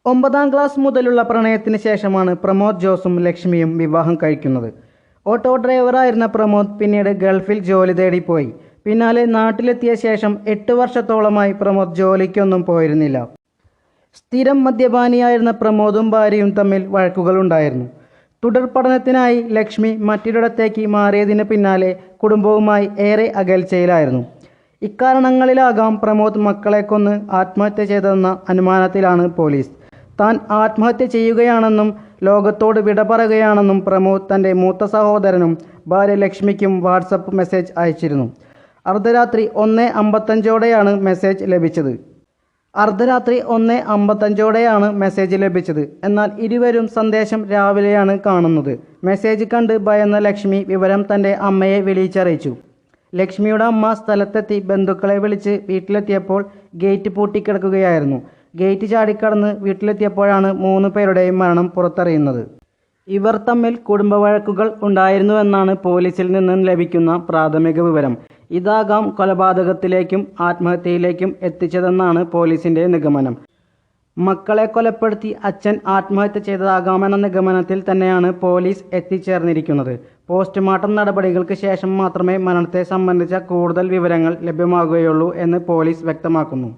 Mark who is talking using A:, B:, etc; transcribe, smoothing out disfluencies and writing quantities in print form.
A: 9ാം class മുതലുള്ള പ്രണയത്തിന് ശേഷമാണ് പ്രമോദ് ജോസും ലക്ഷ്മിയും വിവാഹം കഴിക്കുന്നത്. ഓട്ടോ ഡ്രൈവറായിരുന്ന പ്രമോദ് പിന്നീട് ഗൾഫിൽ ജോലി തേടിപ്പോയി. പിന്നാലെ നാട്ടിലെത്തിയ ശേഷം 8 വർഷത്തോളമായി പ്രമോദ് ജോലിക്കൊന്നും പോയിരുന്നില്ല. സ്ഥിരം മദ്യപാനിയായിരുന്ന പ്രമോദും ഭാര്യയും തമ്മിൽ വഴക്കുകളുണ്ടായിരുന്നു. തുടർ പഠനത്തിനായി ലക്ഷ്മി മറ്റൊരിടത്തേക്ക് മാറിയതിന് പിന്നാലെ കുടുംബവുമായി ഏറെ അകൽച്ചയിലായിരുന്നു. ഇക്കാരണങ്ങളിലാകാം പ്രമോദ് മക്കളെ കൊന്ന് ആത്മഹത്യ ചെയ്തതെന്ന അനുമാനത്തിലാണ് പോലീസ്. താൻ ആത്മഹത്യ ചെയ്യുകയാണെന്നും ലോകത്തോട് വിട പറയുകയാണെന്നും പ്രമോദ് തൻ്റെ മൂത്ത സഹോദരനും ഭാര്യ ലക്ഷ്മിക്കും വാട്സപ്പ് മെസ്സേജ് അയച്ചിരുന്നു. അർദ്ധരാത്രി 1:55 മെസ്സേജ് ലഭിച്ചത്. എന്നാൽ ഇരുവരും സന്ദേശം രാവിലെയാണ് കാണുന്നത്. മെസ്സേജ് കണ്ട് ഭയന്ന ലക്ഷ്മി വിവരം തൻ്റെ അമ്മയെ വിളിച്ചറിയിച്ചു. ലക്ഷ്മിയുടെ അമ്മ സ്ഥലത്തെത്തി ബന്ധുക്കളെ വിളിച്ച് വീട്ടിലെത്തിയപ്പോൾ ഗേറ്റ് പൂട്ടിക്കിടക്കുകയായിരുന്നു. ഗേറ്റ് ചാടിക്കടന്ന് വീട്ടിലെത്തിയപ്പോഴാണ് 3 പേരുടെയും മരണം പുറത്തറിയുന്നത്. ഇവർ തമ്മിൽ കുടുംബവഴക്കുകൾ ഉണ്ടായിരുന്നുവെന്നാണ് പോലീസിൽ നിന്നും ലഭിക്കുന്ന പ്രാഥമിക വിവരം. ഇതാകാം കൊലപാതകത്തിലേക്കും ആത്മഹത്യയിലേക്കും എത്തിച്ചതെന്നാണ് പോലീസിന്റെ നിഗമനം. മക്കളെ കൊലപ്പെടുത്തി അച്ഛൻ ആത്മഹത്യ ചെയ്തതാകാമെന്ന നിഗമനത്തിൽ തന്നെയാണ് പോലീസ് എത്തിച്ചേർന്നിരിക്കുന്നത്. പോസ്റ്റ്മോർട്ടം നടപടികൾക്ക് ശേഷം മാത്രമേ മരണത്തെ സംബന്ധിച്ച കൂടുതൽ വിവരങ്ങൾ ലഭ്യമാകുകയുള്ളൂ എന്ന് പോലീസ് വ്യക്തമാക്കുന്നു.